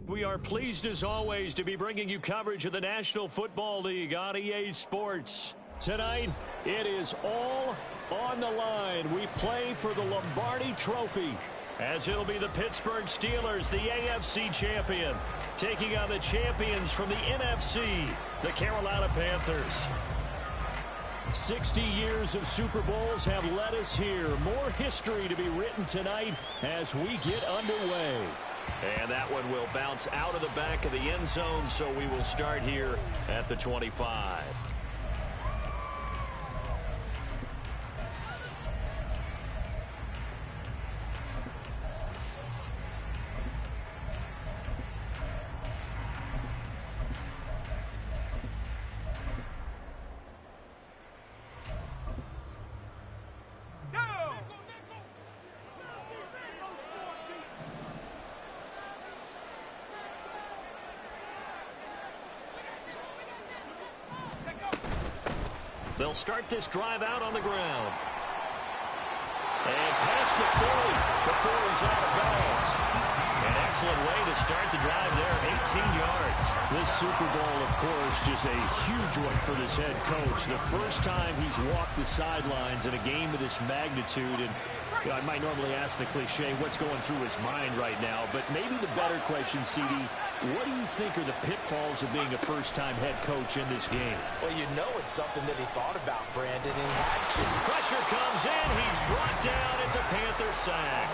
We are pleased as always to be bringing you coverage of the National Football League on EA Sports. Tonight, it is all on the line. We play for the Lombardi Trophy, as it'll be the Pittsburgh Steelers, the AFC champion, taking on the champions from the NFC, the Carolina Panthers. 60 years of Super Bowls have led us here. More history to be written tonight as we get underway. And that one will bounce out of the back of the end zone, so we will start here at the 25. They'll start this drive out on the ground. And past the 40 before he's out of bounds. An excellent way to start the drive there, 18 yards. This Super Bowl, of course, just a huge one for this head coach. The first time he's walked the sidelines in a game of this magnitude. And you know, I might normally ask the cliche, what's going through his mind right now? But maybe the better question, CD, what do you think are the pitfalls of being a first-time head coach in this game? Well, you know it's something that he thought about, Brandon, and he had to. Pressure comes in. He's brought down. It's a Panther sack.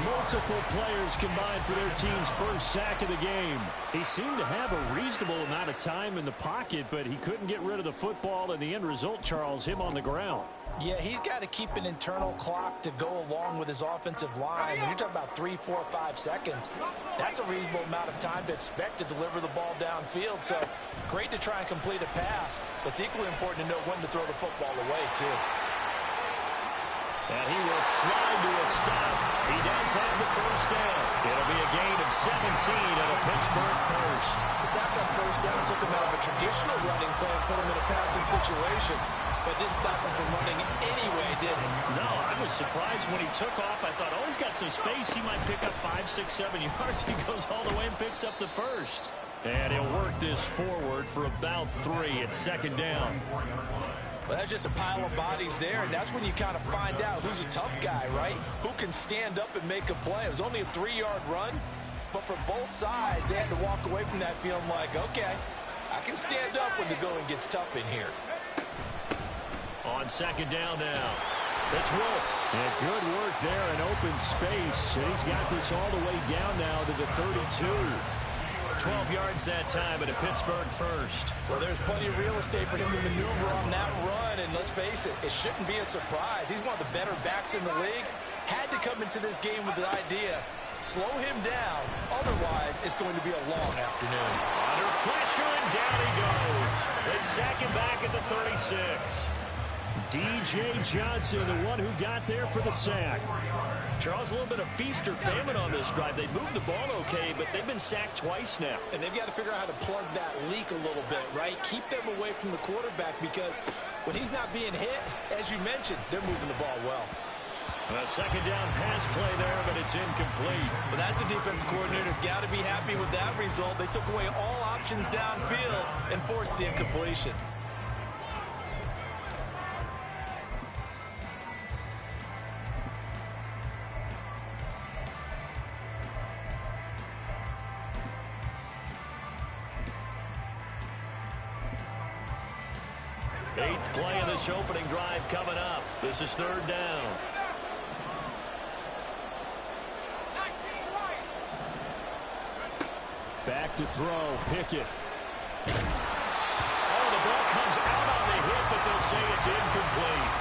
Multiple players combined for their team's first sack of the game. He seemed to have a reasonable amount of time in the pocket, but he couldn't get rid of the football, and the end result, Charles, him on the ground. Yeah, he's got to keep an internal clock to go along with his offensive line. When you're talking about 3, 4, 5 seconds, that's a reasonable amount of time to expect to deliver the ball downfield. So great to try and complete a pass, but it's equally important to know when to throw the football away, too. And he will slide to a stop. He does have the first down. It'll be a gain of 17 and a Pittsburgh first. The sack on first down took him out of a traditional running play and put him in a passing situation. But didn't stop him from running anyway, did it? No, I was surprised when he took off. I thought, oh, he's got some space. He might pick up 5, 6, 7 yards. He goes all the way and picks up the first. And he'll work this forward for about 3 at second down. Well, that's just a pile of bodies there, and that's when you kind of find out who's a tough guy, right? Who can stand up and make a play. It was only a 3-yard run, but for both sides, they had to walk away from that feeling like, okay, I can stand up when the going gets tough in here. On second down now, it's Wolf. And good work there in open space. And he's got this all the way down now to the 32. 12 yards that time at a Pittsburgh first. Well, there's plenty of real estate for him to maneuver on that run, and let's face it, it shouldn't be a surprise. He's one of the better backs in the league. Had to come into this game with the idea, slow him down, otherwise it's going to be a long afternoon. Under pressure, and down he goes. They sack him back at the 36. DJ Johnson, the one who got there for the sack. Charles, a little bit of feast or famine on this drive. They moved the ball okay, but they've been sacked twice now. And they've got to figure out how to plug that leak a little bit, right? Keep them away from the quarterback because when he's not being hit, as you mentioned, they're moving the ball well. A second down pass play there, but it's incomplete. But that's a defensive coordinator's got to be happy with that result. They took away all options downfield and forced the incompletion. Eighth play of this opening drive coming up. This is third down. Back to throw. Pickett. Oh, the ball comes out on the hit, but they'll say it's incomplete.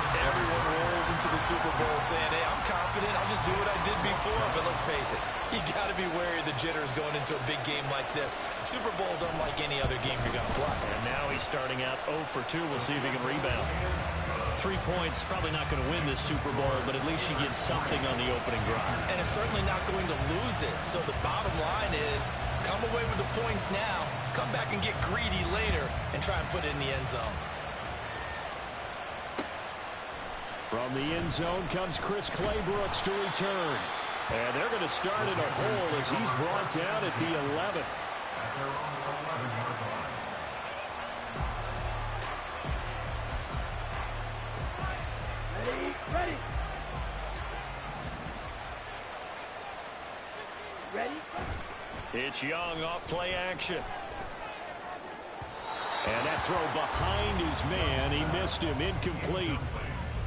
Everyone rolls into the Super Bowl saying, hey, I'm confident. I'll just do what I did before. But let's face it, you got to be wary of the jitters going into a big game like this. Super Bowl's unlike any other game you're going to play. And now he's starting out 0 for 2. We'll see if he can rebound. 3 points, probably not going to win this Super Bowl, but at least you get something on the opening drive. And it's certainly not going to lose it. So the bottom line is, come away with the points now, come back and get greedy later, and try and put it in the end zone. From the end zone comes Chris Claybrooks to return. And they're going to start in a hole as he's brought down at the 11. Ready. It's Young off play action. And that throw behind his man. He missed him. Incomplete.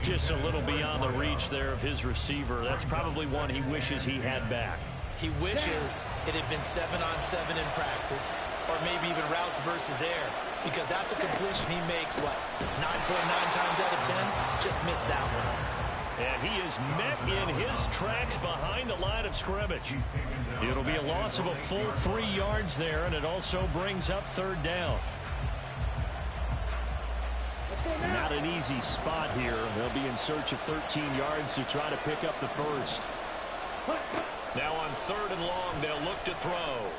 Just a little beyond the reach there of his receiver. That's probably one he wishes he had back. He wishes it had been 7-on-7 in practice, or maybe even routes versus air, because that's a completion he makes, what, 9.9 times out of 10? Just missed that one. And he is met in his tracks behind the line of scrimmage. It'll be a loss of a full 3 yards there, and it also brings up third down. Not an easy spot here. They'll be in search of 13 yards to try to pick up the first. Now on third and long, they'll look to throw.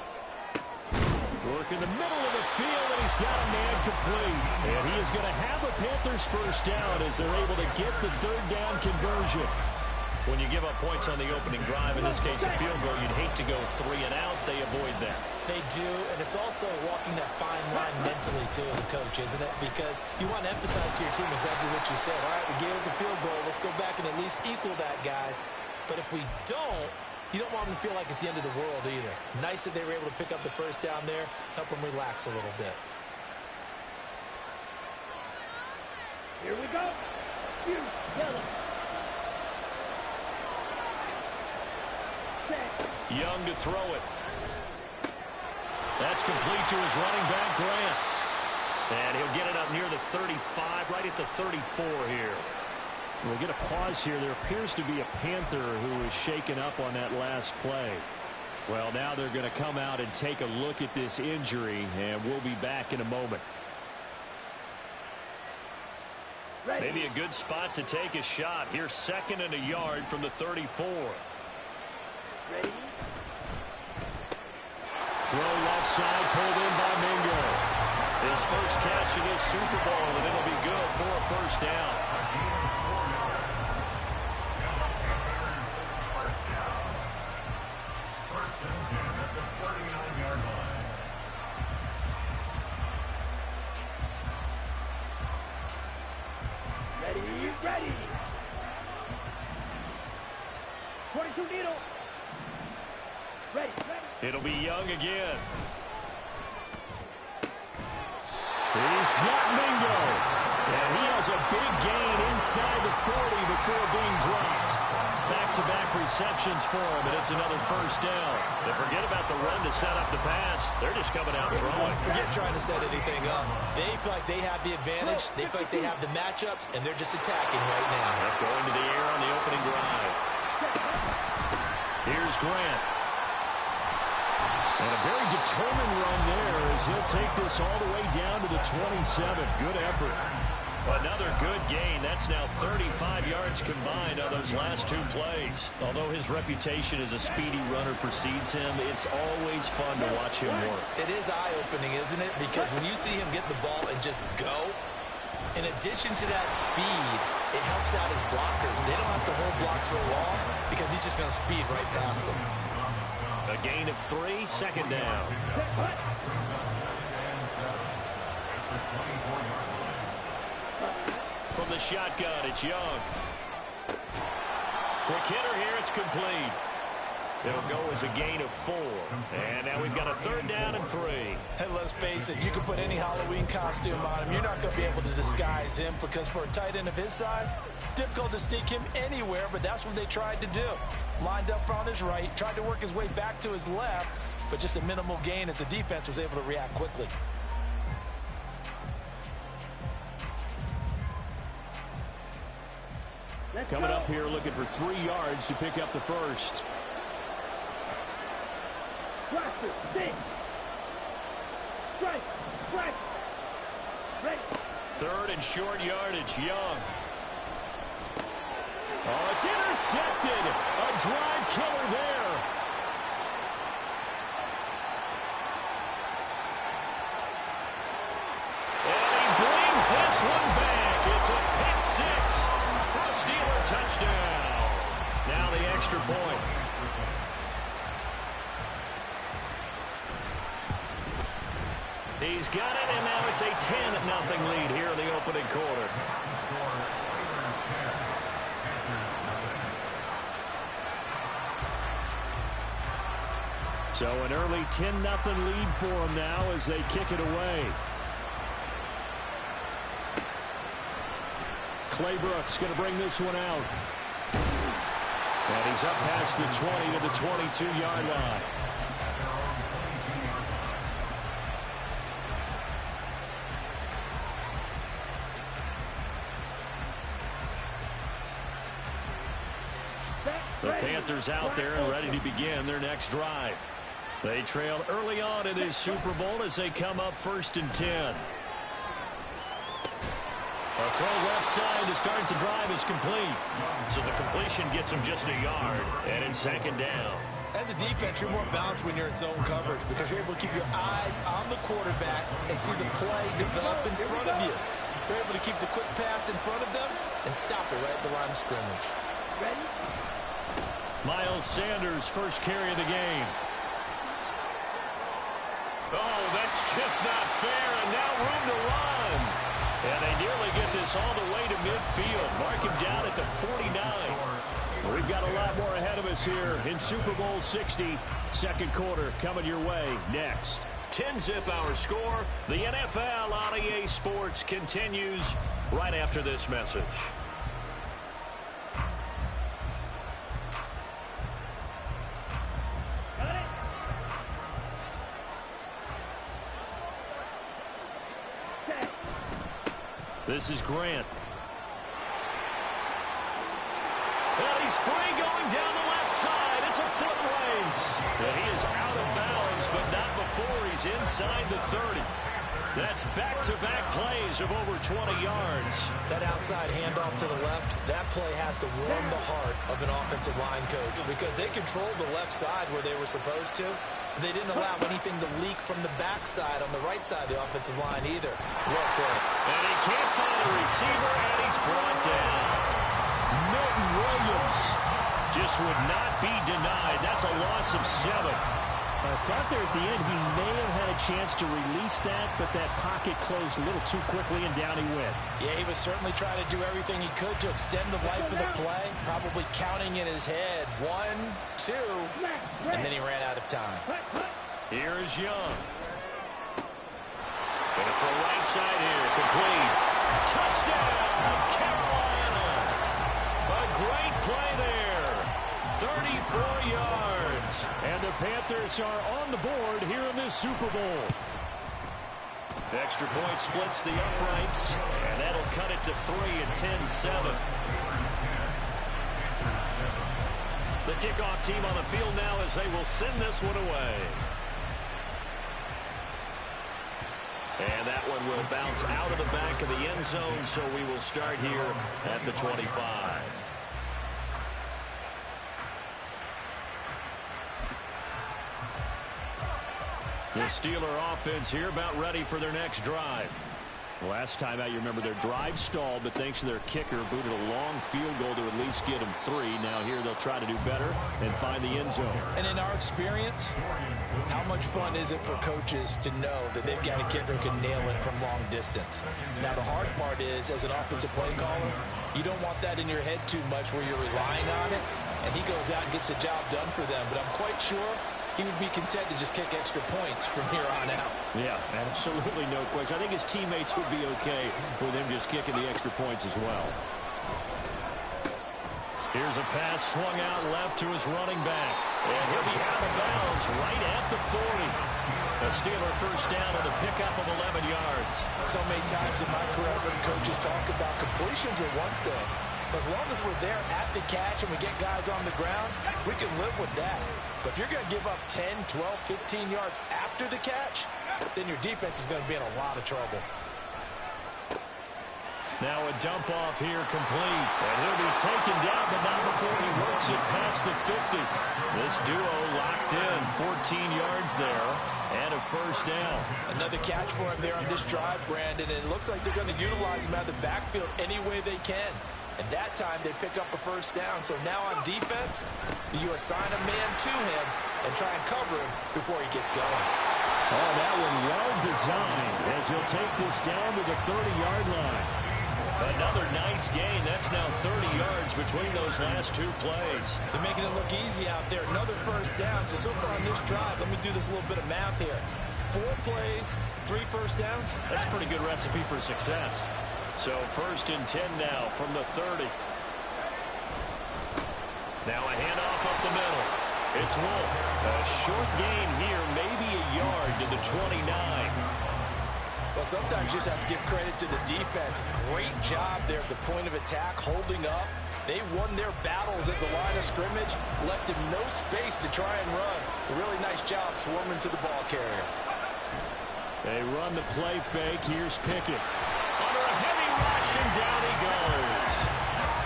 Work in the middle of the field, and he's got a man complete. And he is going to have a Panthers first down as they're able to get the third down conversion. When you give up points on the opening drive, in this case a field goal, you'd hate to go 3 and out. They avoid that. They do, and it's also walking that fine line mentally, too, as a coach, isn't it? Because you want to emphasize to your team exactly what you said. All right, we gave up the field goal. Let's go back and at least equal that, guys. But if we don't, you don't want them to feel like it's the end of the world either. Nice that they were able to pick up the first down there, help them relax a little bit. Here we go. Yellow. Young to throw it. That's complete to his running back, Grant. And he'll get it up near the 35, right at the 34 here. We'll get a pause here. There appears to be a Panther who is shaken up on that last play. Well, now they're going to come out and take a look at this injury, and we'll be back in a moment. Ready. Maybe a good spot to take a shot. Here's 2nd and a yard from the 34. Ready. Throw left side, pulled in by Mingo. His first catch of this Super Bowl, and it'll be good for a first down. Ready. 22 needle. Ready. It'll be Young again. He's got Mingo. And he has a big gain inside the 40 before being dropped. Back-to-back receptions for him, and it's another first down. They forget about the run to set up the pass. They're just coming out throwing. Forget trying to set anything up. They feel like they have the advantage. They feel like they have the matchups, and they're just attacking right now. Going to the air on the opening drive. Here's Grant. And a very determined run there as he'll take this all the way down to the 27. Good effort. Another good gain. That's now 35 yards combined on those last 2 plays. Although his reputation as a speedy runner precedes him, it's always fun to watch him work. It is eye-opening, isn't it? Because when you see him get the ball and just go, in addition to that speed, it helps out his blockers. They don't have to hold blocks for long because he's just going to speed right past them. A gain of 3, 2nd down. From the shotgun, it's Young. Quick hitter here, it's complete. It'll go as a gain of 4. And now we've got a 3rd down and 3. And let's face it, you can put any Halloween costume on him. You're not going to be able to disguise him because for a tight end of his size, difficult to sneak him anywhere, but that's what they tried to do. Lined up on his right, tried to work his way back to his left, but just a minimal gain as the defense was able to react quickly. Coming up here looking for 3 yards to pick up the first. Ready. 3rd and short yardage, Young. Oh, it's intercepted. A drive killer there. And he brings this one back. It's a pick 6 for a Steeler touchdown. Now the extra point. He's got it, and now it's a 10-0 lead here in the opening quarter. So an early 10-0 lead for them now as they kick it away. Claybrooks going to bring this one out. And he's up past the 20 to the 22-yard line. The Panthers out there and ready to begin their next drive. They trailed early on in this Super Bowl as they come up 1st and 10. A throw left side to start the drive is complete. So the completion gets him just a yard. And in 2nd down. As a defense, you're more balanced when you're in zone coverage because you're able to keep your eyes on the quarterback and see the play develop in front of you. You're able to keep the quick pass in front of them and stop it right at the line of scrimmage. Ready? Miles Sanders, first carry of the game. Oh, that's just not fair, and now room to run. And they nearly get this all the way to midfield. Mark him down at the 49. We've got a lot more ahead of us here in Super Bowl 60. 2nd quarter coming your way next. 10-zip our score. The NFL on EA Sports continues right after this message. This is Grant. Well, he's free going down the left side. It's a foot race. And he is out of bounds, but not before he's inside the 30. That's back-to-back plays of over 20 yards. That outside handoff to the left, that play has to warm the heart of an offensive line coach because they controlled the left side where they were supposed to. They didn't allow anything to leak from the backside on the right side of the offensive line either. Well played. And he can't find a receiver, and he's brought down. Milton Williams just would not be denied. That's a loss of 7. I thought there at the end he may have had a chance to release that, but that pocket closed a little too quickly, and down he went. Yeah, he was certainly trying to do everything he could to extend the life of the play, probably counting in his head 1, 2, and then he ran out of time. Here is Young. Going for right side here, complete. Touchdown, Carolina. A great play there. 34 yards. And the Panthers are on the board here in this Super Bowl. The extra point splits the uprights, and that'll cut it to 3 and 10-7. The kickoff team on the field now as they will send this one away. And that one will bounce out of the back of the end zone, so we will start here at the 25. The Steeler offense here about ready for their next drive. Last time out, you remember their drive stalled, but thanks to their kicker, booted a long field goal to at least get them 3. Now here they'll try to do better and find the end zone. And in our experience, how much fun is it for coaches to know that they've got a kicker who can nail it from long distance? Now the hard part is, as an offensive play caller, you don't want that in your head too much where you're relying on it, and he goes out and gets the job done for them. But I'm quite sure he would be content to just kick extra points from here on out. Yeah, absolutely no question. I think his teammates would be okay with him just kicking the extra points as well. Here's a pass swung out left to his running back. And he'll be out of bounds right at the 40. A Steeler first down on the pickup of 11 yards. So many times in my career, I've heard coaches talk about completions are one thing. As long as we're there at the catch and we get guys on the ground, we can live with that. But if you're going to give up 10, 12, 15 yards after the catch, then your defense is going to be in a lot of trouble. Now a dump off here complete. And he'll be taken down, but not before he works it past the 50. This duo locked in 14 yards there and a first down. Another catch for him there on this drive, Brandon. And it looks like they're going to utilize him out of the backfield any way they can. And that time they pick up a first down. So now on defense, you assign a man to him and try and cover him before he gets going. Oh, that one well designed as he'll take this down to the 30-yard line. Another nice gain. That's now 30 yards between those last two plays. They're making it look easy out there. Another first down. So far on this drive, let me do this little bit of math here. 4 plays, 3 first downs. That's a pretty good recipe for success. So 1st and 10 now from the 30. Now a handoff up the middle. It's Wolf. A short gain here, maybe a yard to the 29. Well, sometimes you just have to give credit to the defense. Great job there at the point of attack, holding up. They won their battles at the line of scrimmage, left him no space to try and run. A really nice job swarming to the ball carrier. They run the play fake. Here's Pickett. Under a heavy rush, and down he goes.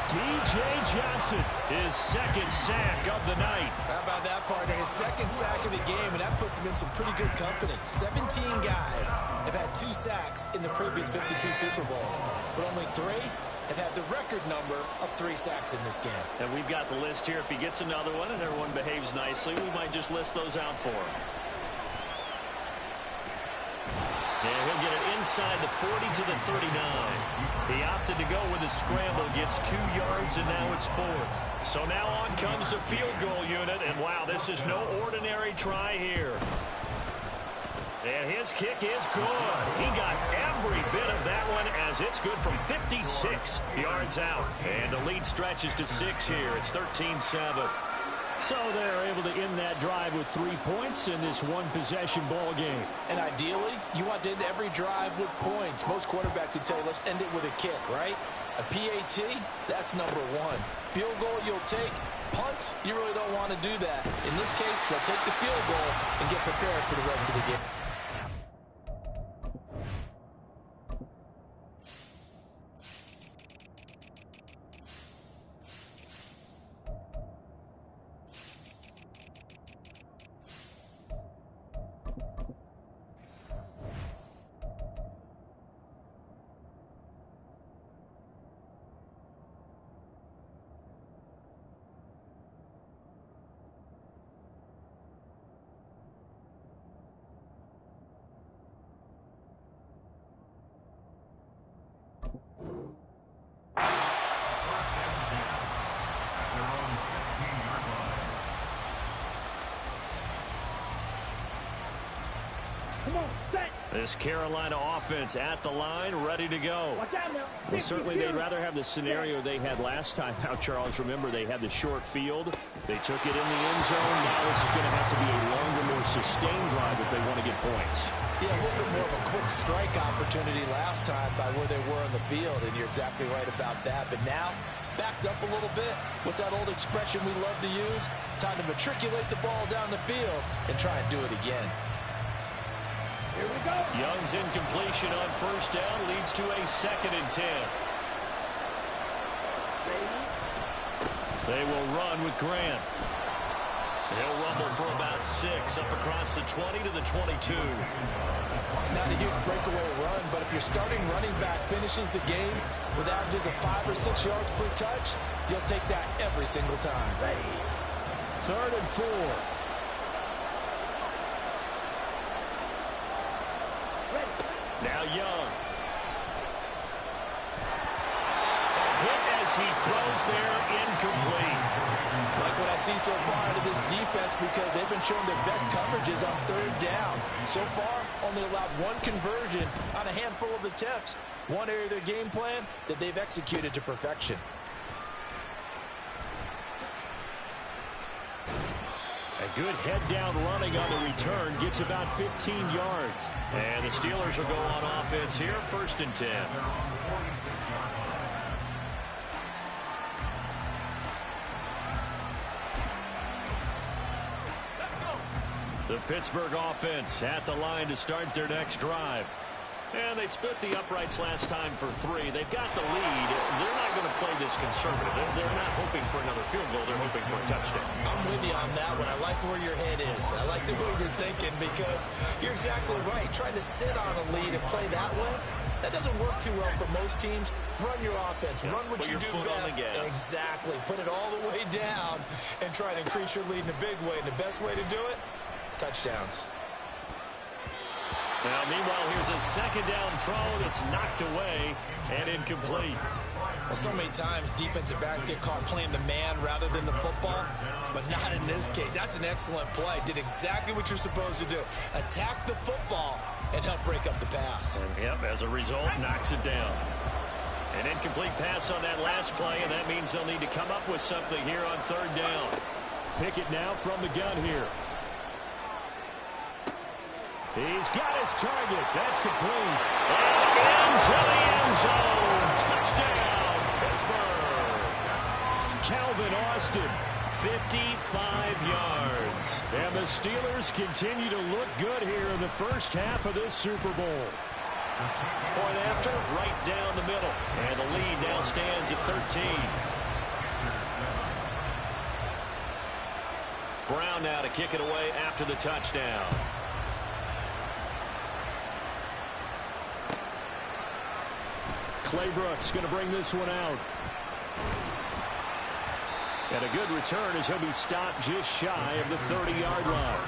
D.J. Johnson, his 2nd sack of the night. How about that, partner? His 2nd sack of the game, and that puts him in some pretty good company. 17 guys have had 2 sacks in the previous 52 Super Bowls, but only 3 have had the record number of 3 sacks in this game. And we've got the list here. If he gets another one and everyone behaves nicely, we might just list those out for him. Yeah, he'll get it inside the 40 to the 39. He opted to go with a scramble, gets 2 yards, and now it's 4th. So now on comes the field goal unit, and wow, this is no ordinary try here. And his kick is good. He got every bit of that one as it's good from 56 yards out. And the lead stretches to 6 here. It's 13-7. So they're able to end that drive with 3 points in this one-possession ball game. And ideally, you want to end every drive with points. Most quarterbacks would tell you, let's end it with a kick, right? A PAT, that's number 1. Field goal, you'll take. Punts, you really don't want to do that. In this case, they'll take the field goal and get prepared for the rest of the game. This Carolina offense at the line, ready to go. Well, certainly they'd rather have the scenario they had last time out, Charles. Remember, they had the short field. They took it in the end zone. Now this is going to have to be a longer, more sustained drive if they want to get points. Yeah, a little bit more of a quick strike opportunity last time by where they were on the field, and you're exactly right about that. But now, backed up a little bit. What's that old expression we love to use? Time to matriculate the ball down the field and try and do it again. Here we go. Young's incompletion on 1st down leads to a 2nd and 10. They will run with Grant. They'll rumble for about 6 up across the 20 to the 22. It's not a huge breakaway run, but if your starting running back finishes the game with averages of 5 or 6 yards per touch, you'll take that every single time. Ready. 3rd and 4. Now Young. A hit as he throws there, incomplete. Like what I see so far out of this defense, because they've been showing their best coverages on 3rd down. So far, only allowed 1 conversion on a handful of attempts. One area of their game plan that they've executed to perfection. A good head-down running on the return gets about 15 yards. And the Steelers will go on offense here, 1st and 10. The Pittsburgh offense at the line to start their next drive. And they split the uprights last time for 3. They've got the lead. They're not going to play this conservative. They're not hoping for another field goal. They're hoping for a touchdown. I'm with you on that one. I like where your head is. I like the way you're thinking, because you're exactly right. Trying to sit on a lead and play that way, that doesn't work too well for most teams. Run your offense. Run what you do best. Exactly. Put it all the way down and try to increase your lead in a big way. And the best way to do it, touchdowns. Now, meanwhile, here's a second down throw that's knocked away and incomplete. Well, so many times defensive backs get caught playing the man rather than the football, but not in this case. That's an excellent play. Did exactly what you're supposed to do. Attack the football and help break up the pass. Yep, as a result, knocks it down. An incomplete pass on that last play, and that means they'll need to come up with something here on third down. Pickett now from the gun here. He's got his target. That's complete. And into the end zone. Touchdown, Pittsburgh. Calvin Austin, 55 yards. And the Steelers continue to look good here in the first half of this Super Bowl. Point after, right down the middle. And the lead now stands at 13. Brown now to kick it away after the touchdown. Claybrooks going to bring this one out. And a good return as he'll be stopped just shy of the 30-yard line.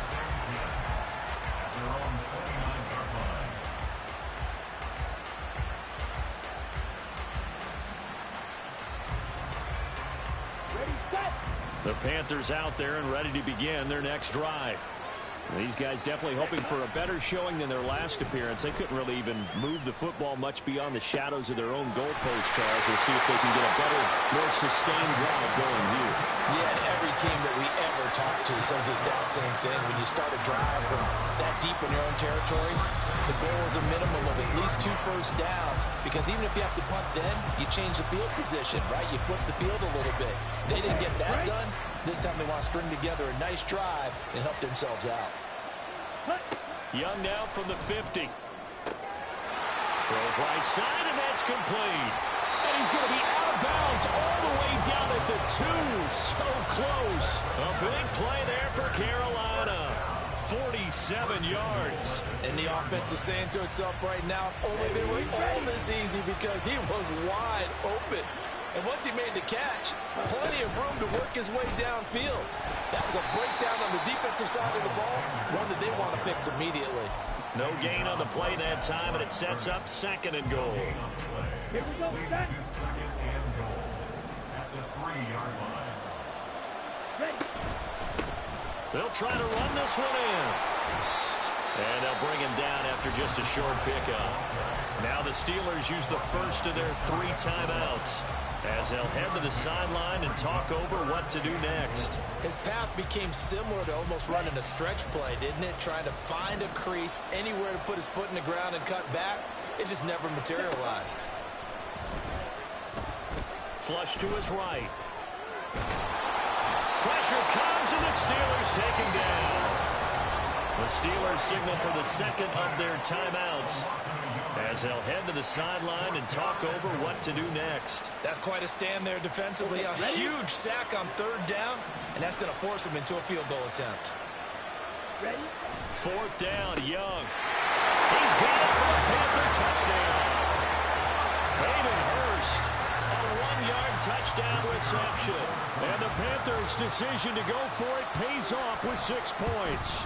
The Panthers out there and ready to begin their next drive. These guys definitely hoping for a better showing than their last appearance. They couldn't really even move the football much beyond the shadows of their own goalpost, Charles. We'll see if they can get a better, more sustained drive going here. Yeah, and every team that we ever talk to says the exact same thing. When you start a drive from that deep in your own territory, the goal is a minimum of at least 2 first downs, because even if you have to punt then, you change the field position, right? You flip the field a little bit. They didn't get that done. This time they want to string together a nice drive and help themselves out. Young now from the 50. Throws right side, and that's complete. And he's going to be out of bounds all the way down at the 2. So close. A big play there for Carolina. 47 yards. And the offense is saying to itself right now, only they were all this easy, because he was wide open. And once he made the catch, plenty of room to work his way downfield. That was a breakdown on the defensive side of the ball, one that they want to fix immediately. No gain on the play that time, and it sets up 2nd and goal. Here we go, set. Ready. They'll try to run this one in. And they'll bring him down after just a short pickup. Now the Steelers use the first of their 3 timeouts, as they'll head to the sideline and talk over what to do next. His path became similar to almost running a stretch play, didn't it? Trying to find a crease, anywhere to put his foot in the ground and cut back. It just never materialized. Flush to his right. Pressure comes, and the Steelers take him down. The Steelers signal for the 2nd of their timeouts, as they'll head to the sideline and talk over what to do next. That's quite a stand there defensively. A huge sack on 3rd down, and that's going to force him into a field goal attempt. Ready? 4th down, Young. He's got it for a Panther touchdown. Hayden Hurst, a 1-yard touchdown reception. And the Panthers' decision to go for it pays off with 6 points.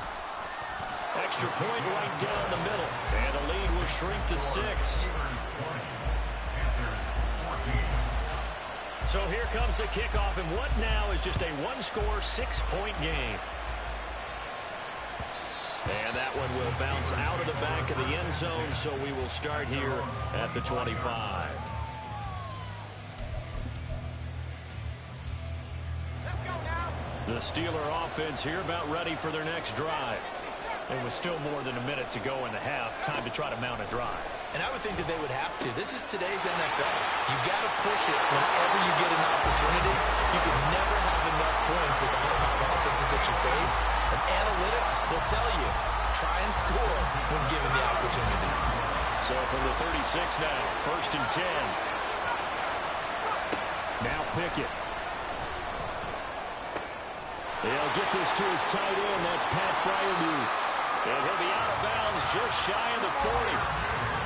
Extra point right down the middle. And the lead will shrink to 6. So here comes the kickoff, and what now is just a 1-score, 6-point game. And that one will bounce out of the back of the end zone, so we will start here at the 25. The Steeler offense here about ready for their next drive. There was still more than a minute to go in the half. Time to try to mount a drive. And I would think that they would have to. This is today's NFL. You got to push it whenever you get an opportunity. You can never have enough points with the high-powered offenses that you face. And analytics will tell you, try and score when given the opportunity. So from the 36 now, 1st and 10. Now Pickett. They'll get this to his tight end. That's Pat Freiermuth. And he'll be out of bounds just shy of the 40.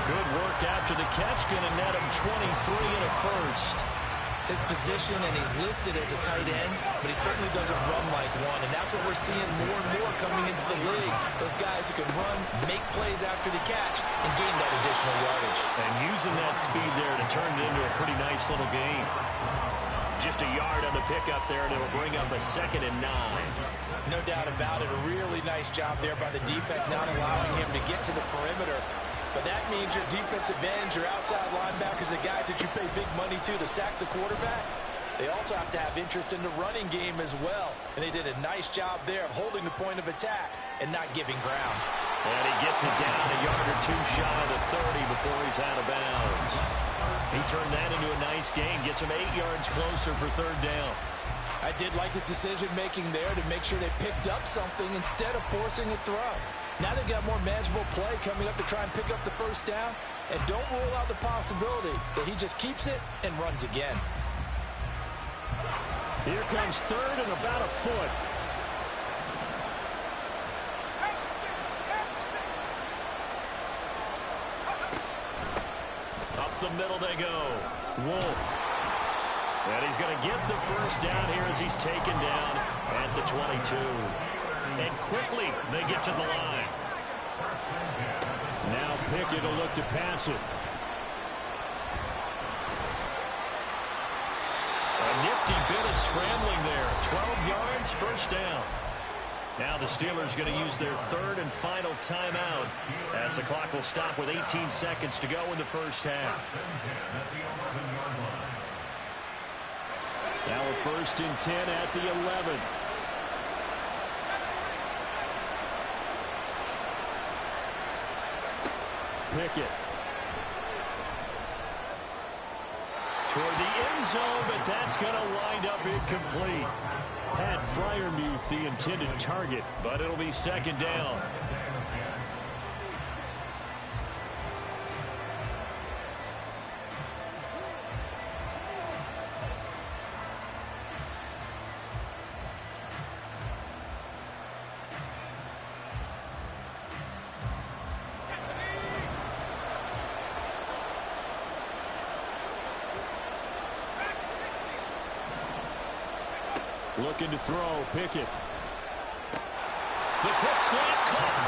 Good work after the catch. Going to net him 23 and a first. his position, and he's listed as a tight end, but he certainly doesn't run like one, and that's what we're seeing more and more coming into the league. Those guys who can run, make plays after the catch, and gain that additional yardage. And using that speed there to turn it into a pretty nice little game. Just a yard on the pickup there, and it'll bring up a 2nd and 9. No doubt about it. A really nice job there by the defense, not allowing him to get to the perimeter. But that means your defensive ends, your outside linebackers, the guys that you pay big money to sack the quarterback, they also have to have interest in the running game as well. And they did a nice job there of holding the point of attack and not giving ground. And he gets it down a yard or two shy of the 30 before he's out of bounds. He turned that into a nice gain, gets him 8 yards closer for 3rd down. I did like his decision-making there to make sure they picked up something instead of forcing a throw. Now they've got more manageable play coming up to try and pick up the 1st down. And don't rule out the possibility that he just keeps it and runs again. Here comes 3rd and about a foot. Up the middle they go. Wolf. And he's going to get the 1st down here as he's taken down at the 22. And quickly they get to the line. Now Pickett will look to pass it. A nifty bit of scrambling there. 12 yards, 1st down. Now the Steelers going to use their 3rd and final timeout as the clock will stop with 18 seconds to go in the 1st half. Now a 1st and 10 at the 11. Pickett. Toward the end zone, but that's going to wind up incomplete. Pat Freiermuth, the intended target, but it'll be 2nd down. Looking to throw, Pickett. The quick slant caught.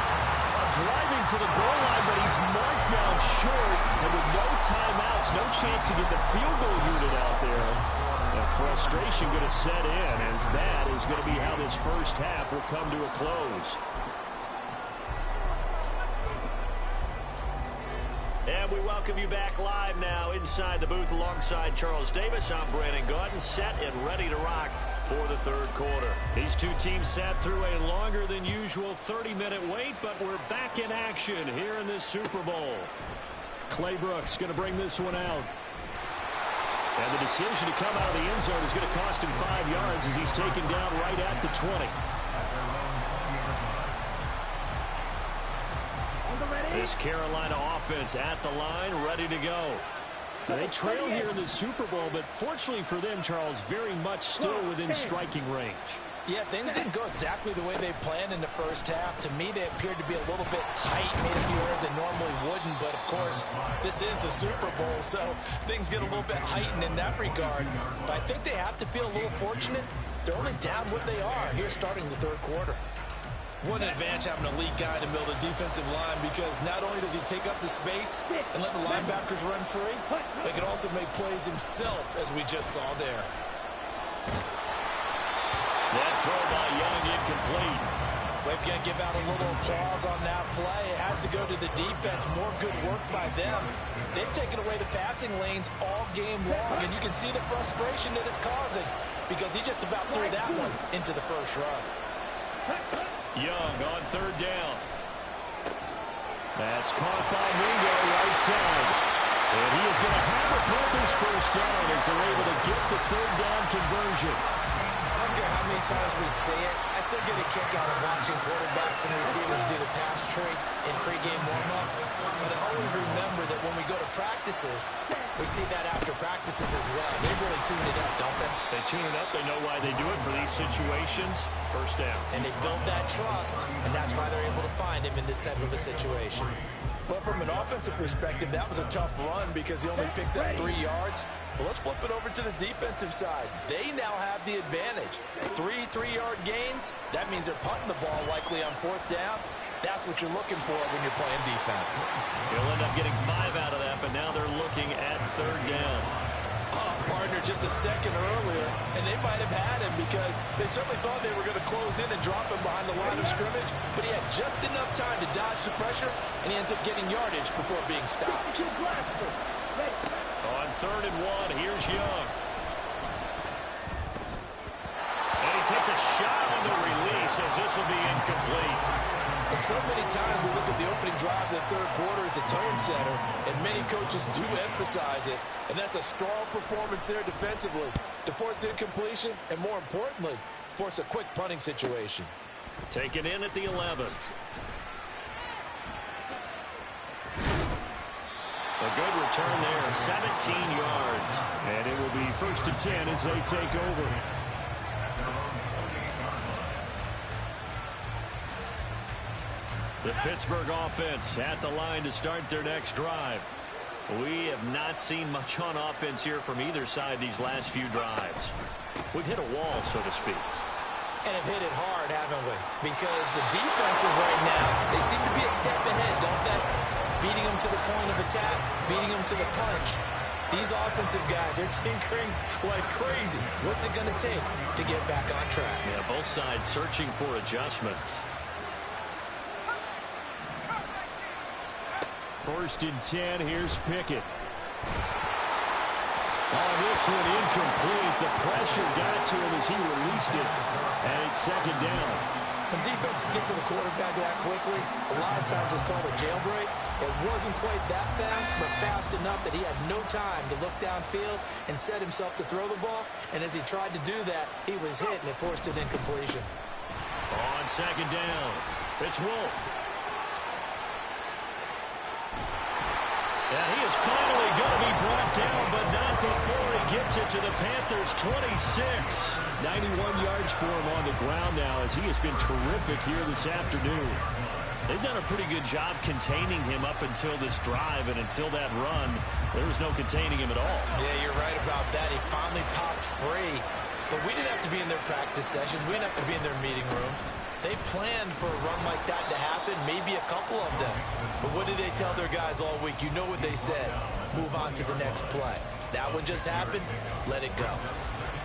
Driving for the goal line, but he's marked down short. And with no timeouts, no chance to get the field goal unit out there. The frustration going to set in as that is going to be how this 1st half will come to a close. And we welcome you back live now inside the booth alongside Charles Davis. I'm Brandon Gaudin, set and ready to rock for the 3rd quarter. These two teams sat through a longer than usual 30-minute wait, but we're back in action here in this Super Bowl. Clay Brooks going to bring this one out. And the decision to come out of the end zone is going to cost him 5 yards as he's taken down right at the 20. This Carolina offense at the line, ready to go. They trail here in the Super Bowl, but fortunately for them, Charles, very much still within striking range. Yeah, things didn't go exactly the way they planned in the 1st half. To me, they appeared to be a little bit tight, made a few errors they normally wouldn't. But, of course, this is the Super Bowl, so things get a little bit heightened in that regard. But I think they have to feel a little fortunate. They're only down what they are here starting the 3rd quarter. What an advantage having an elite guy in the middle of the defensive line, because not only does he take up the space and let the linebackers run free, but he can also make plays himself, as we just saw there. That throw by Young incomplete. We've got to give out a little applause on that play. It has to go to the defense. More good work by them. They've taken away the passing lanes all game long, and you can see the frustration that it's causing because he just about threw that one into the 1st run. Young on 3rd down. That's caught by Mingo right side. And he is going to have the Panthers 1st down as they're able to get the 3rd down conversion. I don't care how many times we see it, I still get a kick out of watching quarterbacks and receivers do the pass tree in pregame warm-up. But I always remember that when we go to practices, we see that after practices as well. They really tune it up, don't they? They tune it up. They know why they do it for these situations. 1st down. And they build that trust, and that's why they're able to find him in this type of a situation. Well, from an offensive perspective, that was a tough run because he only picked up 3 yards. Well, let's flip it over to the defensive side. They now have the advantage. 3 3-yard gains. That means they're punting the ball likely on 4th down. That's what you're looking for when you're playing defense. He'll end up getting 5 out of that, but now they're looking at 3rd down. Partner just a second earlier, and they might have had him because they certainly thought they were going to close in and drop him behind the line of scrimmage, but he had just enough time to dodge the pressure, and he ends up getting yardage before being stopped. On 3rd and 1, here's Young. And he takes a shot on the release as this will be incomplete. And so many times we look at the opening drive of the 3rd quarter as a tone setter, and many coaches do emphasize it, and that's a strong performance there defensively to force incompletion and, more importantly, force a quick punting situation. Taken in at the 11. A good return there, 17 yards. And it will be 1st and 10 as they take over. The Pittsburgh offense at the line to start their next drive. We have not seen much on offense here from either side these last few drives. We've hit a wall, so to speak. And have hit it hard, haven't we? Because the defenses right now, they seem to be a step ahead, don't they? Beating them to the point of attack, beating them to the punch. These offensive guys are tinkering like crazy. What's it going to take to get back on track? Yeah, both sides searching for adjustments. 1st and 10, here's Pickett. Oh, this one incomplete. The pressure got to him as he released it. And it's 2nd down. When defenses get to the quarterback that quickly, a lot of times it's called a jailbreak. It wasn't quite that fast, but fast enough that he had no time to look downfield and set himself to throw the ball. And as he tried to do that, he was hit, and it forced an incompletion. On 2nd down, it's Wolf. Yeah, he is finally going to be brought down, but not before he gets it to the Panthers' 26. 91 yards for him on the ground now as he has been terrific here this afternoon. They've done a pretty good job containing him up until this drive, and until that run, there was no containing him at all. Yeah, you're right about that. He finally popped free, but we didn't have to be in their practice sessions. We didn't have to be in their meeting rooms. They planned for a run like that to happen, maybe a couple of them. But what did they tell their guys all week? You know what they said. Move on to the next play. That one just happened. Let it go.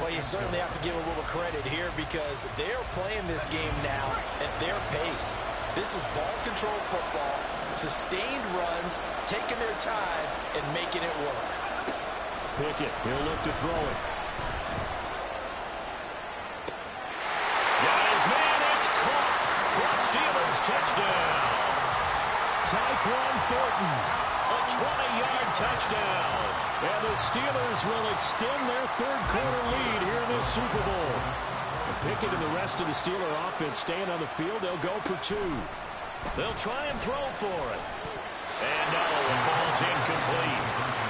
Well, you certainly have to give a little credit here because they're playing this game now at their pace. This is ball control football, sustained runs, taking their time, and making it work. Pickett, he'll look to throw it. Steelers touchdown. Tyquan Thornton, a 20-yard touchdown. And the Steelers will extend their 3rd quarter lead here in the Super Bowl. And Pickett and the rest of the Steeler offense staying on the field. They'll go for 2. They'll try and throw for it. And no, it falls incomplete.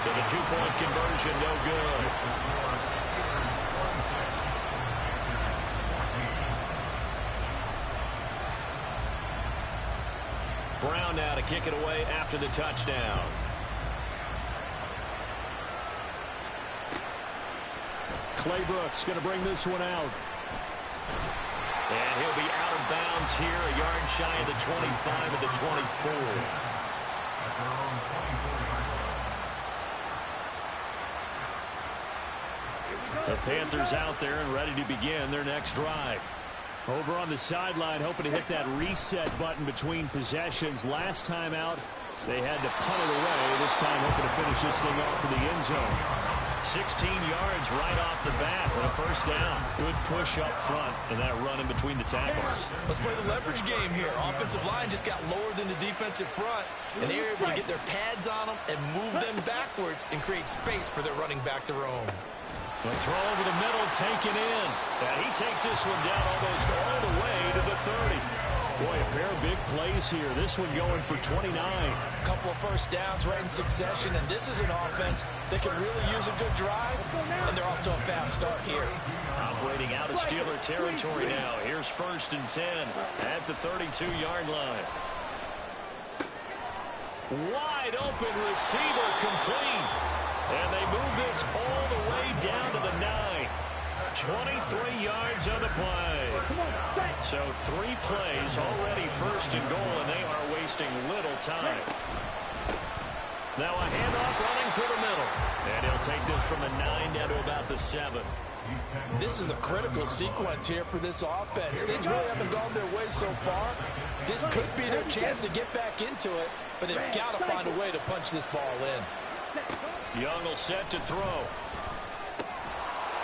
So the 2-point conversion, no good. Brown now to kick it away after the touchdown. Clay Brooks going to bring this one out. And he'll be out of bounds here, a yard shy of the 25 of the 24. The Panthers out there and ready to begin their next drive. Over on the sideline, hoping to hit that reset button between possessions. Last time out, they had to punt it away. This time, hoping to finish this thing off in the end zone. 16 yards right off the bat with a 1st down. Good push up front and that run in between the tackles. Let's play the leverage game here. Offensive line just got lower than the defensive front, and they were able to get their pads on them and move them backwards and create space for their running back to roam. The throw over the middle taken in. And he takes this one down almost all the way to the 30. Boy, a pair of big plays here. This one going for 29. A couple of 1st downs right in succession, and this is an offense that can really use a good drive, and they're off to a fast start here. Operating out of Steeler territory now. Here's 1st and 10 at the 32-yard line. Wide open receiver complete. And they move this all the way down to the 9. 23 yards on the play. So 3 plays already first and goal, and they are wasting little time. Now a handoff running through the middle. And he'll take this from the 9 down to about the 7. This is a critical sequence here for this offense. Things really haven't gone their way so far. This could be their chance to get back into it, but they've got to find a way to punch this ball in. Young will set to throw.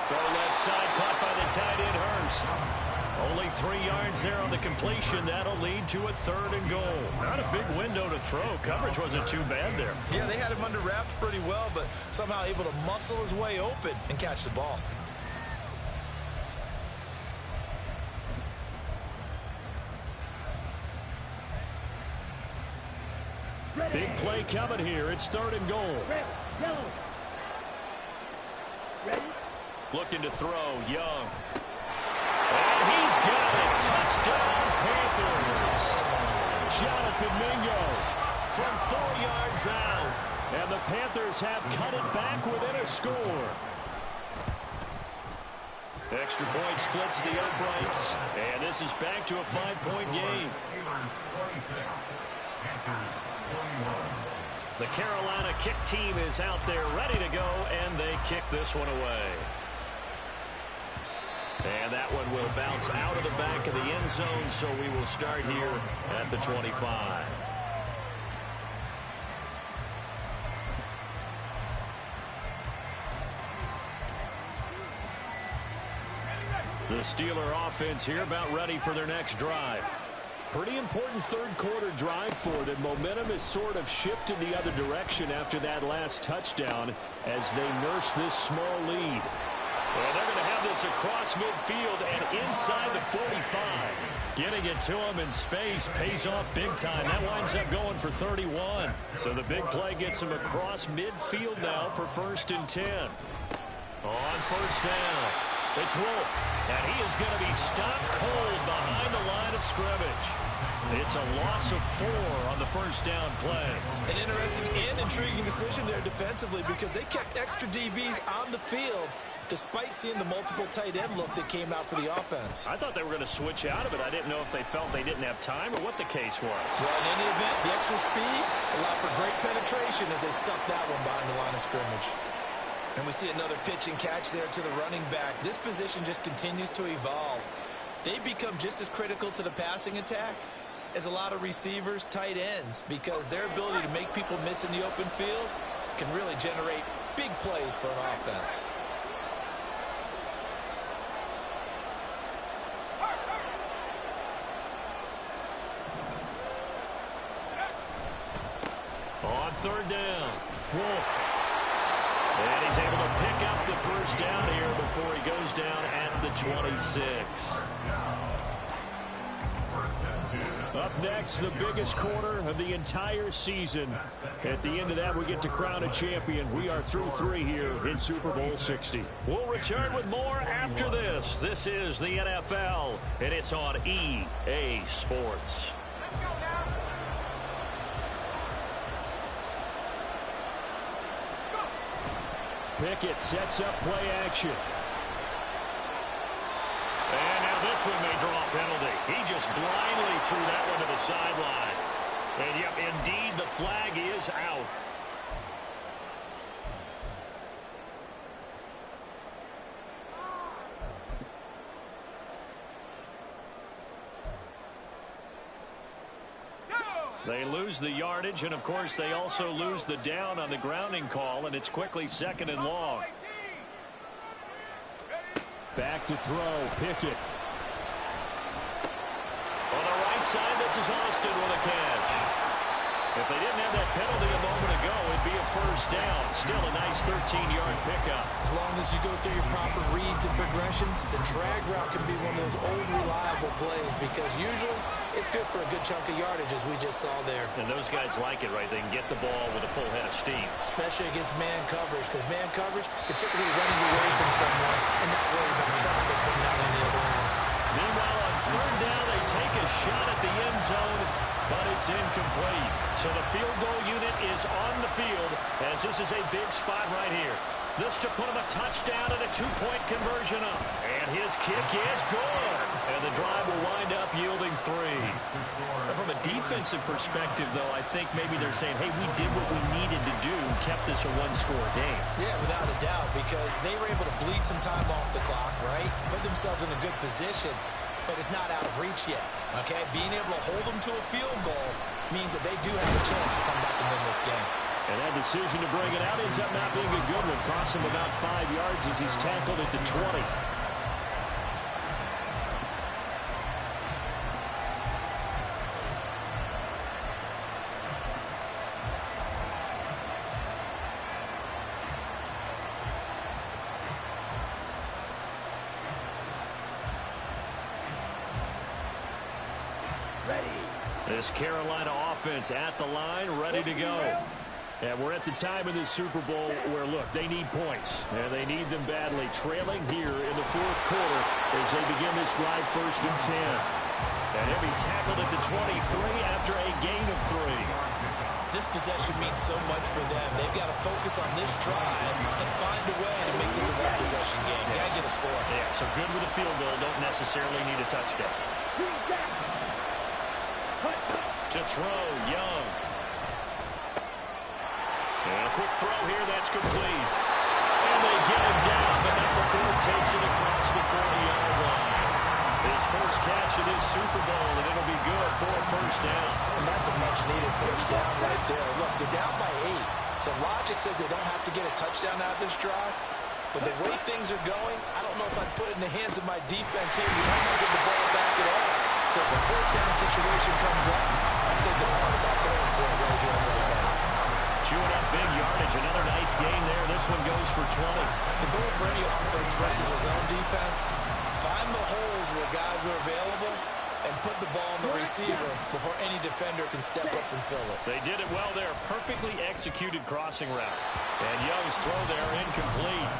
Throw left side, caught by the tight end Hurst. Only 3 yards there on the completion. That'll lead to a 3rd and goal. Not a big window to throw. Coverage wasn't too bad there. Yeah, they had him under wraps pretty well, but somehow able to muscle his way open and catch the ball. Big play coming here. It's 3rd and goal. Ready? Looking to throw, Young. And he's got it. Touchdown, Panthers. Jonathan Mingo from 4 yards out. And the Panthers have cut it back within a score. Extra point splits the uprights. And this is back to a 5-point game. The Carolina kick team is out there ready to go, and they kick this one away. And that one will bounce out of the back of the end zone, so we will start here at the 25. The Steeler offense here about ready for their next drive. Pretty important 3rd quarter drive for them. Momentum has sort of shifted the other direction after that last touchdown as they nurse this small lead. Well, they're going to have this across midfield and inside the 45. Getting it to them in space pays off big time. That winds up going for 31. So the big play gets them across midfield now for 1st and 10. On 1st down. It's Wolf, and he is going to be stopped cold behind the line of scrimmage. It's a loss of 4 on the 1st down play. An interesting and intriguing decision there defensively because they kept extra DBs on the field despite seeing the multiple tight end look that came out for the offense. I thought they were going to switch out of it. I didn't know if they felt they didn't have time or what the case was. Well, in any event, the extra speed allowed for great penetration as they stuffed that one behind the line of scrimmage. And we see another pitch and catch there to the running back. This position just continues to evolve. They become just as critical to the passing attack as a lot of receivers, tight ends, because their ability to make people miss in the open field can really generate big plays for an offense. On 3rd down, Wolf. And he's able to pick up the 1st down here before he goes down at the 26. Up next, the biggest quarter of the entire season. At the end of that, we get to crown a champion. We are through 3 here in Super Bowl 60. We'll return with more after this. This is the NFL, and it's on EA Sports. Pickett sets up play action. And now this one may draw a penalty. He just blindly threw that one to the sideline. And yep, indeed, the flag is out. They lose the yardage, and of course they also lose the down on the grounding call, and it's quickly 2nd and long. Back to throw, Pickett. On the right side, this is Austin with a catch. If they didn't have that penalty a moment ago, it'd be a 1st down. Still a nice 13-yard pickup. As long as you go through your proper reads and progressions, the drag route can be one of those old reliable plays because usually it's good for a good chunk of yardage as we just saw there. And those guys like it, right? They can get the ball with a full head of steam. Especially against man coverage, because man coverage, particularly running away from someone and not worrying about traffic coming out on the other end. Meanwhile, on third down, they take a shot at the end zone, but it's incomplete. So the field goal unit is on the field as this is a big spot right here. This to put him a touchdown and a two-point conversion up. And his kick is good. And the drive will wind up yielding 3. From a defensive perspective, though, I think maybe they're saying, hey, we did what we needed to do, kept this a one-score game. Yeah, without a doubt, because they were able to bleed some time off the clock, right? Put themselves in a good position, but it's not out of reach yet, okay? Being able to hold them to a field goal means that they do have a chance to come back and win this game. And that decision to bring it out ends up not being a good one. Costs him about 5 yards as he's tackled at the 20. This Carolina offense at the line, ready to go. And we're at the time in this Super Bowl where, look, they need points, and they need them badly. Trailing here in the fourth quarter as they begin this drive 1st and 10. And he'll be tackled at the 23 after a gain of 3. This possession means so much for them. They've got to focus on this drive and find a way to make this a one-possession game. Got to get a score. Yeah, so good with a field goal. Don't necessarily need a touchdown. To throw, Young. And a quick throw here, that's complete. And they get him down, but not before it takes it across the 40-yard line. His first catch of this Super Bowl, and it'll be good for a first down. And that's a much-needed first down right there. Look, they're down by 8. So logic says they don't have to get a touchdown out of this drive. But the way things are going, I don't know if I'd put it in the hands of my defense here. You might not get the ball back at all. So if a fourth down situation comes up, I'm thinking hard about going for it right here and right now. Chewing up big yardage. Another nice gain there. This one goes for 20. The goal for any offense versus his own defense, find the holes where guys are available and put the ball in the receiver before any defender can step up and fill it. They did it well there. Perfectly executed crossing route. And Young's throw there incomplete.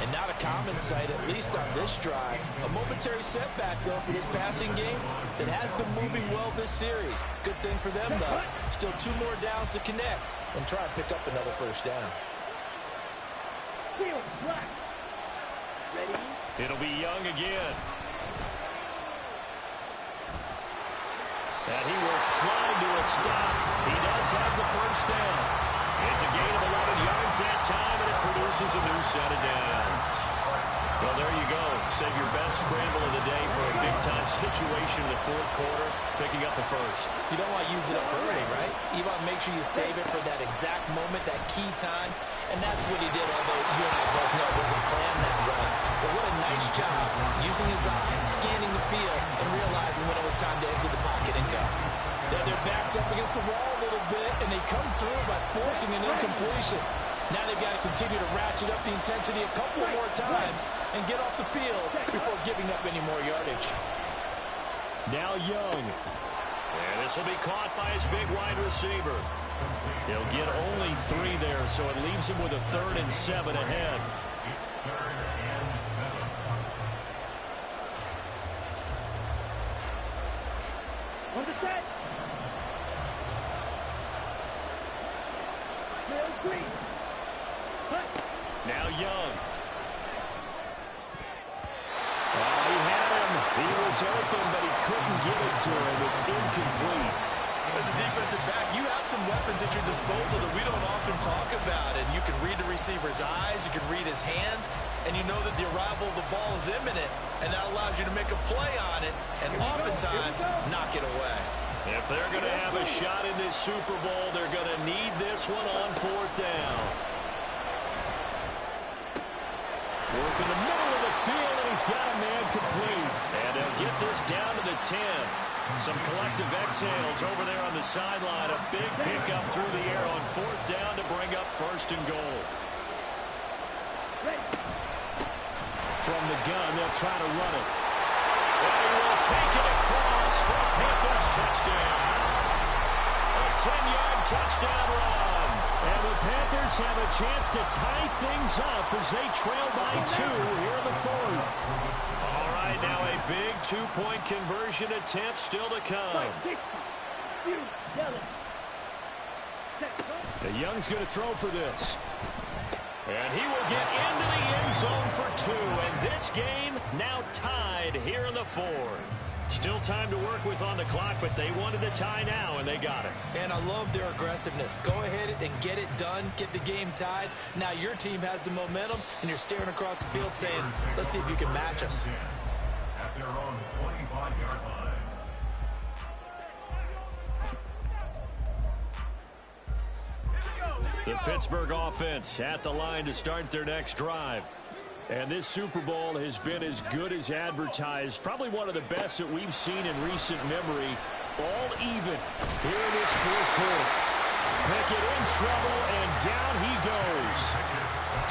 And not a common sight, at least on this drive. A momentary setback, though, for this passing game that has been moving well this series. Good thing for them, though. Still 2 more downs to connect and try and pick up another first down. Ready? It'll be Young again. And he will slide to a stop. He does have the first down. It's a gain of 11 yards that time, and it produces a new set of downs. Well, there you go. Save your best scramble of the day for a big-time situation in the fourth quarter, picking up the first. You don't want to use it up early, right? You want to make sure you save it for that exact moment, that key time, and that's what he did, although you and I both know it wasn't planned that way. But what a nice job using his eyes, scanning the field, and realizing when it was time to exit the pocket and go. Their backs up against the wall a little bit, and they come through by forcing an incompletion. Now they've got to continue to ratchet up the intensity a couple more times and get off the field before giving up any more yardage. Now Young. And this will be caught by his big wide receiver. He'll get only 3 there, so it leaves him with a 3rd and 7 ahead. On the set. Now Young. He had him. He was open, but he couldn't get it to him. It's incomplete. As a defensive back, you have some weapons at your disposal that we don't often talk about. And you can read the receiver's eyes, you can read his hands, and you know that the arrival of the ball is imminent, and that allows you to make a play on it and oftentimes knock it away. If they're going to have a shot in this Super Bowl, they're going to need this one on 4th down. Work in the middle of the field, and he's got a man complete. And they'll get this down to the 10. Some collective exhales over there on the sideline. A big pickup through the air on 4th down to bring up 1st and goal. From the gun, they'll try to run it. And he will take it across for a Panthers touchdown. A 10-yard touchdown run. And the Panthers have a chance to tie things up as they trail by 2 here in the fourth. All right, now a big two-point conversion attempt still to come. And Young's going to throw for this. And he will get into the end zone for 2. And this game now tied here in the fourth. Still time to work with on the clock, but they wanted the tie now, and they got it. And I love their aggressiveness. Go ahead and get it done, get the game tied. Now your team has the momentum, and you're staring across the field saying, let's see if you can match us. At their own 25-yard line. The Pittsburgh offense at the line to start their next drive. And this Super Bowl has been as good as advertised. Probably one of the best that we've seen in recent memory. All even here in this fourth quarter. Pickett in trouble, and down he goes.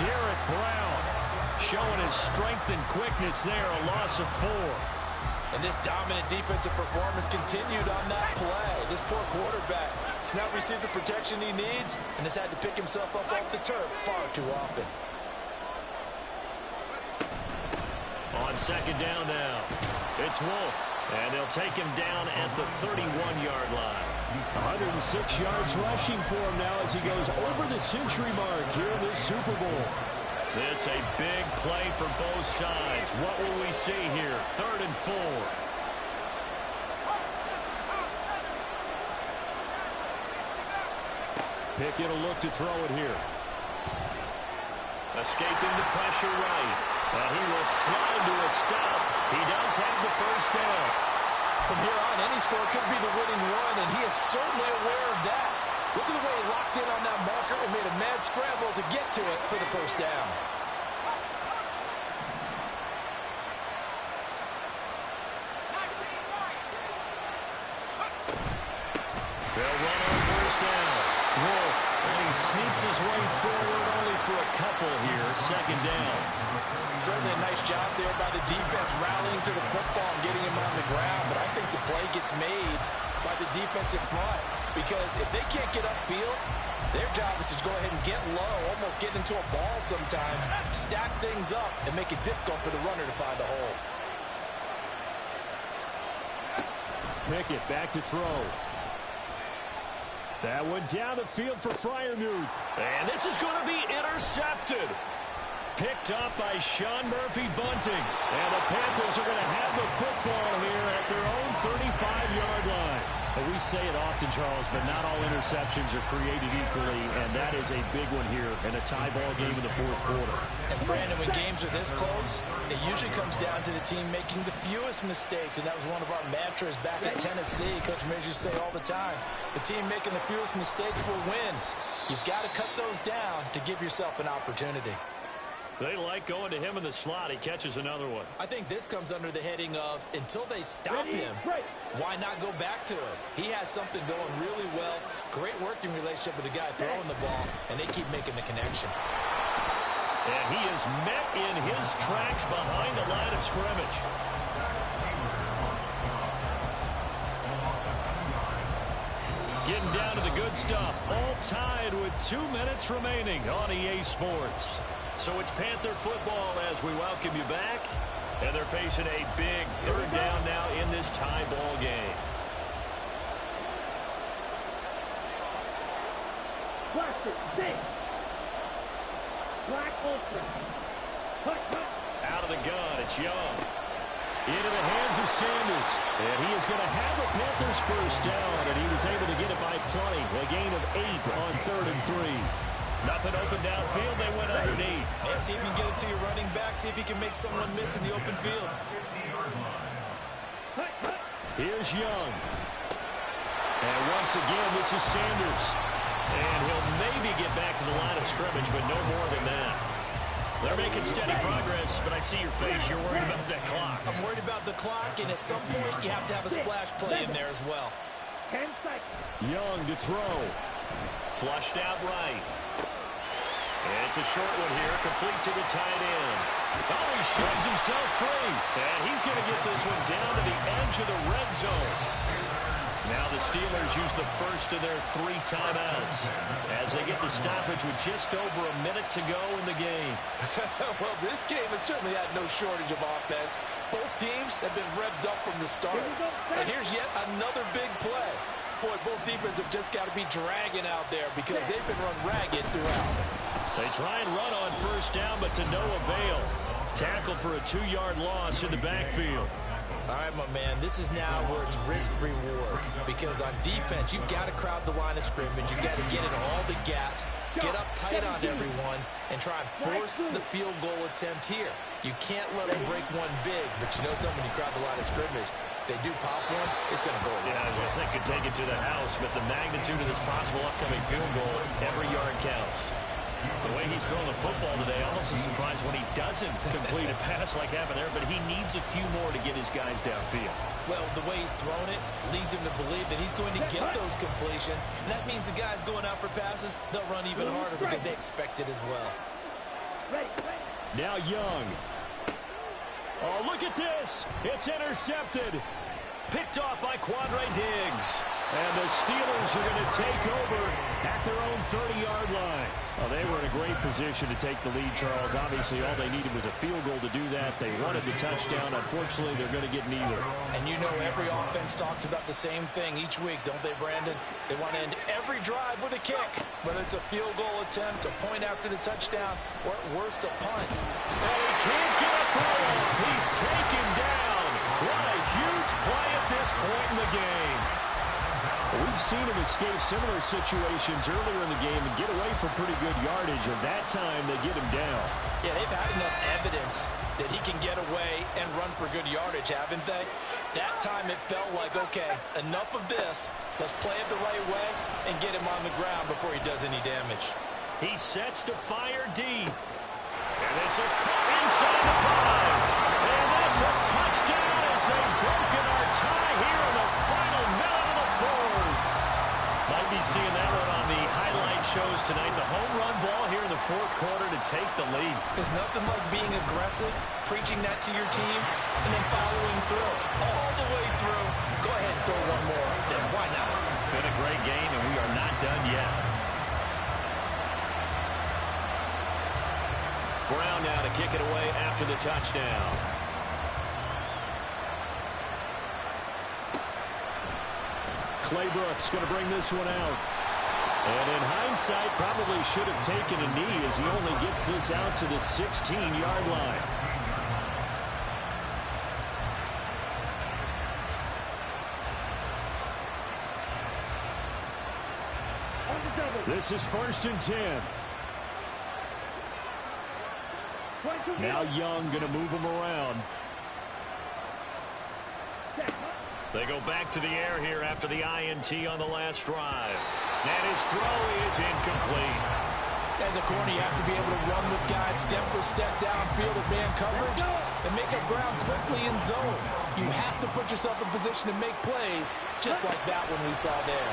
Derek Brown showing his strength and quickness there, a loss of 4. And this dominant defensive performance continued on that play. This poor quarterback has not received the protection he needs and has had to pick himself up off the turf far too often. On second down now, it's Wolf, and they'll take him down at the 31-yard line. 106 yards rushing for him now as he goes over the century mark here in this Super Bowl. This a big play for both sides. What will we see here? 3rd and 4. Pickett will look to throw it here. Escaping the pressure right. And he will slide to a stop. He does have the first down. From here on, any score could be the winning one, and he is certainly aware of that. Look at the way he locked in on that marker and made a mad scramble to get to it for the first down. They'll run on first down. Wolf, and he sneaks his way forward only for a couple here. Second down. Certainly a nice job there by the defense rallying to the football and getting him on the ground, but I think the play gets made by the defensive front because if they can't get upfield, their job is to go ahead and get low, almost get into a ball sometimes, stack things up, and make it difficult for the runner to find a hole. Pickett back to throw. That one down the field for Freiermuth. And this is going to be intercepted. Picked up by Sean Murphy-Bunting. And the Panthers are going to have the football here at their own 35-yard line. And we say it often, Charles, but not all interceptions are created equally, and that is a big one here in a tie ball game in the fourth quarter. And Brandon, when games are this close, it usually comes down to the team making the fewest mistakes, and that was one of our mantras back at Tennessee. Coach Major used to say all the time, the team making the fewest mistakes will win. You've got to cut those down to give yourself an opportunity. They like going to him in the slot. He catches another one. I think this comes under the heading of until they stop him, why not go back to him? He has something going really well. Great working relationship with the guy throwing the ball, and they keep making the connection. And he is met in his tracks behind the line of scrimmage. Getting down to the good stuff. All tied with 2 minutes remaining on EA Sports. So it's Panther football as we welcome you back. And they're facing a big third down now in this tie ball game. Out of the gun, it's Young. Into the hands of Sanders. And he is going to have the Panthers first down, and he was able to get it by play. A gain of 8 on 3rd and 3. Nothing open downfield. They went underneath. And see if you can get it to your running back. See if you can make someone miss in the open field. Here's Young. And once again, this is Sanders. And he'll maybe get back to the line of scrimmage, but no more than that. They're making steady progress, but I see your face. You're worried about that clock. I'm worried about the clock, and at some point, you have to have a splash play in there as well. 10 seconds. Young to throw. Flushed out right. And it's a short one here, complete to the tight end. Oh, he shoves himself free. And he's going to get this one down to the edge of the red zone. Now the Steelers use the first of their 3 timeouts as they get the stoppage with just over a minute to go in the game. Well, this game has certainly had no shortage of offense. Both teams have been revved up from the start. And here's yet another big play. Boy, both defenses have just got to be dragging out there because they've been run ragged throughout. They try and run on first down, but to no avail. Tackle for a 2-yard loss in the backfield. All right, my man, this is now where it's risk-reward because on defense, you've got to crowd the line of scrimmage. You've got to get in all the gaps, get up tight on everyone, and try and force the field goal attempt here. You can't let them break one big, but you know something, when you crowd the line of scrimmage, if they do pop one, it's going to go away. Yeah, I was just saying could take it to the house, but the magnitude of this possible upcoming field goal, every yard counts. The way he's throwing the football today, almost a surprise when he doesn't complete a pass like happened there, but he needs a few more to get his guys downfield. Well, the way he's thrown it leads him to believe that he's going to get those completions, and that means the guys going out for passes, they'll run even harder because they expect it as well. Now Young. Oh, look at this. It's intercepted. Picked off by Quandre Diggs. And the Steelers are going to take over at their own 30-yard line. Oh, they were in a great position to take the lead, Charles. Obviously, all they needed was a field goal to do that. They wanted the touchdown. Unfortunately, they're going to get neither. And you know every offense talks about the same thing each week, don't they, Brandon? They want to end every drive with a kick, whether it's a field goal attempt, a point after the touchdown, or at worst, a punt. And he can't get a throw. He's taken down. What a huge play at this point in the game. We've seen him escape similar situations earlier in the game and get away from pretty good yardage, and that time they get him down. Yeah, they've had enough evidence that he can get away and run for good yardage, haven't they? That time it felt like, okay, enough of this. Let's play it the right way and get him on the ground before he does any damage. He sets to fire deep. And this is caught inside the 5. And that's a touchdown as they've broken our tie here in the final minute of the 4th. Might be seeing that one on the highlight shows tonight. The home run ball here in the 4th quarter to take the lead. There's nothing like being aggressive, preaching that to your team, and then following through. All the way through. Go ahead and throw one more up there. Why not? Been a great game, and we are not done yet. Brown now to kick it away after the touchdown. Claybrooks going to bring this one out. And in hindsight, probably should have taken a knee as he only gets this out to the 16-yard line. This is 1st and 10. Now Young going to move him around. They go back to the air here after the INT on the last drive. And his throw is incomplete. As a corner, you have to be able to run with guys step for step downfield with man coverage and make up ground quickly in zone. You have to put yourself in position to make plays, just like that one we saw there.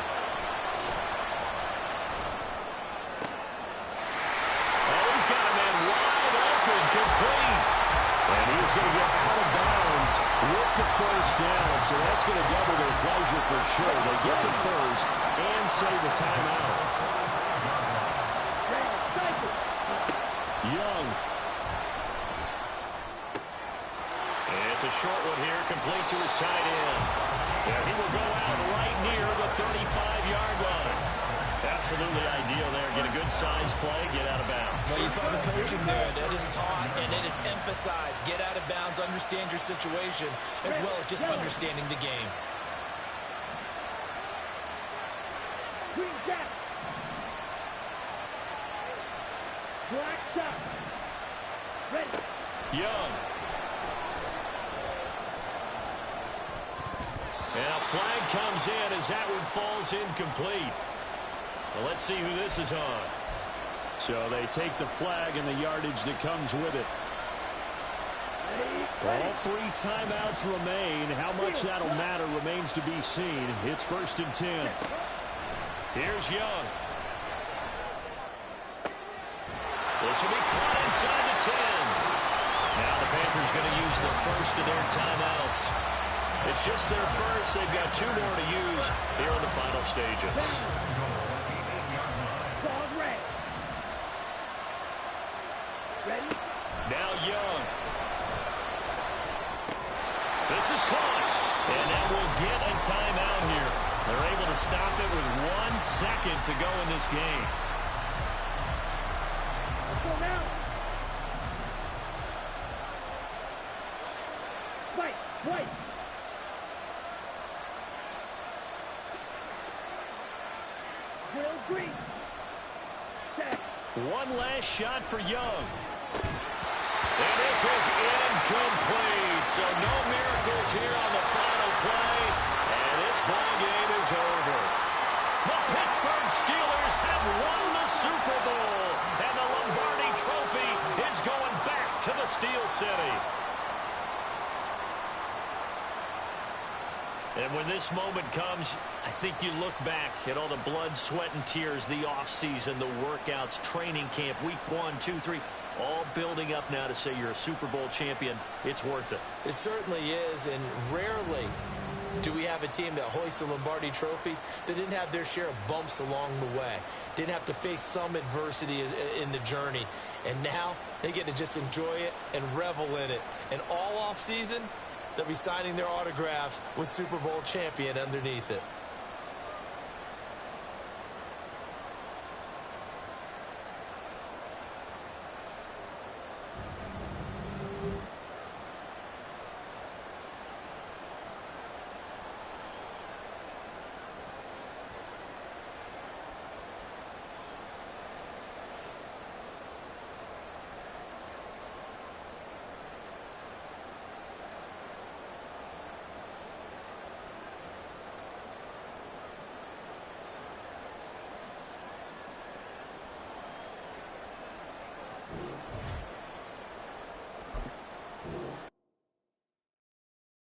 Oh, he's got a man wide open, complete. And he's going to get out of bounds with the first down. So that's going to double their pleasure for sure. They get the first and save the timeout. Young. It's a short one here, complete to his tight end. And he will go out right near the 35-yard line. Absolutely ideal there. Get a good size play, get out of bounds. Well, you saw the coaching there. That is taught and it is emphasized. Get out of bounds, understand your situation, as well as just understanding the game. Young. And a flag comes in as that one falls incomplete. Well, let's see who this is on. So they take the flag and the yardage that comes with it. All 3 timeouts remain. How much that'll matter remains to be seen. It's 1st and 10. Here's Young. This will be caught inside the 10. Now the Panthers going to use the first of their timeouts. It's just their first. They've got 2 more to use here in the final stages. Ball red. Ready? Now Young. This is caught. And that will get a timeout here. They're able to stop it with 1 second to go in this game. Let's go now. White, white. Drill green. Set. 1 last shot for Young. And this is incomplete. So no miracles here on the final play. And this ball game is over. The Pittsburgh Steelers have won the Super Bowl. And the Lombardi Trophy is going back to the Steel City. And when this moment comes, I think you look back at all the blood, sweat, and tears, the offseason, the workouts, training camp, week 1, 2, 3, all building up now to say you're a Super Bowl champion. It's worth it. It certainly is, and rarely do we have a team that hoists the Lombardi Trophy that didn't have their share of bumps along the way, didn't have to face some adversity in the journey, and now they get to just enjoy it and revel in it. And all offseason, they'll be signing their autographs with Super Bowl champion underneath it.